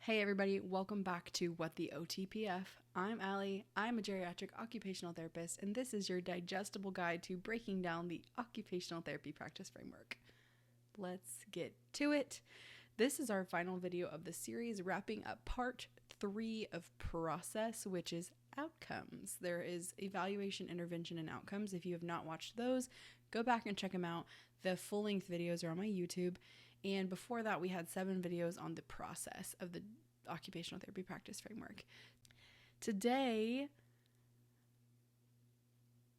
Hey everybody, welcome back to What the OTPF. I'm Allie, I'm a geriatric occupational therapist, and this is your digestible guide to breaking down the occupational therapy practice framework. Let's get to it. This is our final video of the series, wrapping up part 3 of process, which is outcomes. There is evaluation, intervention, and outcomes. If you have not watched those, go back and check them out. The full-length videos are on my YouTube. And before that, we had 7 videos on the process of the occupational therapy practice framework. Today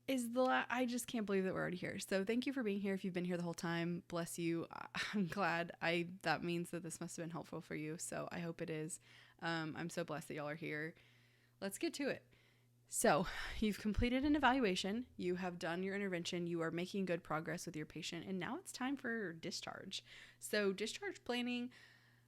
is I just can't believe that we're already here. So thank you for being here. If you've been here the whole time, bless you. I'm glad. That means that this must have been helpful for you. So I hope it is. I'm so blessed that y'all are here. Let's get to it. So you've completed an evaluation, you have done your intervention, you are making good progress with your patient, and now it's time for discharge. So discharge planning,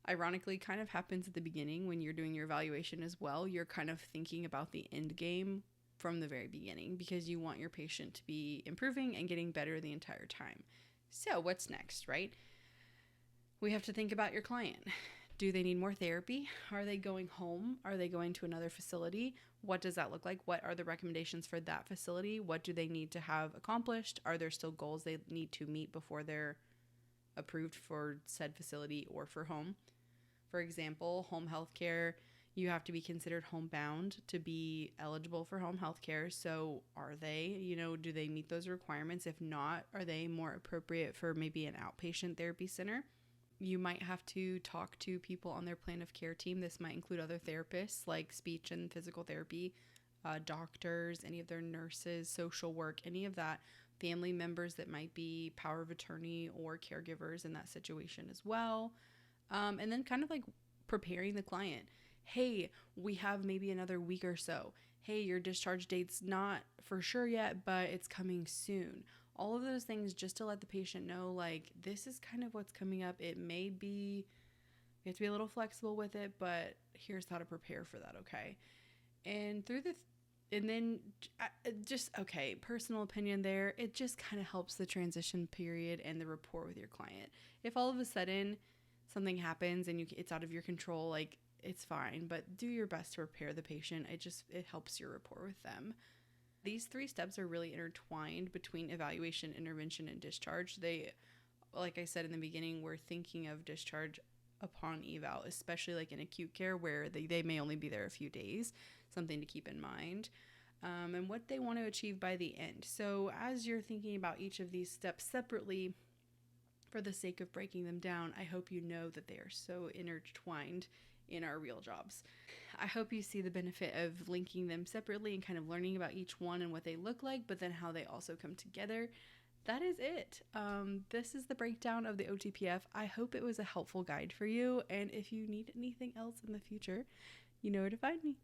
ironically, kind of happens at the beginning when you're doing your evaluation as well. You're kind of thinking about the end game from the very beginning because you want your patient to be improving and getting better the entire time. So what's next, right? We have to think about your client. Do they need more therapy? Are they going home? Are they going to another facility? What does that look like? What are the recommendations for that facility? What do they need to have accomplished? Are there still goals they need to meet before they're approved for said facility or for home? For example, home health care, you have to be considered homebound to be eligible for home health care. So are they, do they meet those requirements? If not, are they more appropriate for maybe an outpatient therapy center? You might have to talk to people on their plan of care team. This might include other therapists like speech and physical therapy, doctors, any of their nurses, social work, any of that, family members that might be power of attorney or caregivers in that situation as well. And then kind of like preparing the client. Hey, we have maybe another week or so. Hey, your discharge date's not for sure yet, but it's coming soon. All of those things just to let the patient know, like, this is kind of what's coming up. It may be, you have to be a little flexible with it, but here's how to prepare for that, okay? And personal opinion there, it just kind of helps the transition period and the rapport with your client. If all of a sudden something happens and it's out of your control, like, it's fine, but do your best to prepare the patient. It helps your rapport with them. These 3 steps are really intertwined between evaluation, intervention, and discharge. They, like I said in the beginning, we're thinking of discharge upon eval, especially like in acute care where they may only be there a few days, something to keep in mind, and what they want to achieve by the end. So as you're thinking about each of these steps separately, for the sake of breaking them down, I hope you know that they are so intertwined in our real jobs. I hope you see the benefit of linking them separately and kind of learning about each one and what they look like, but then how they also come together. That is it. This is the breakdown of the OTPF. I hope it was a helpful guide for you, and if you need anything else in the future, you know where to find me.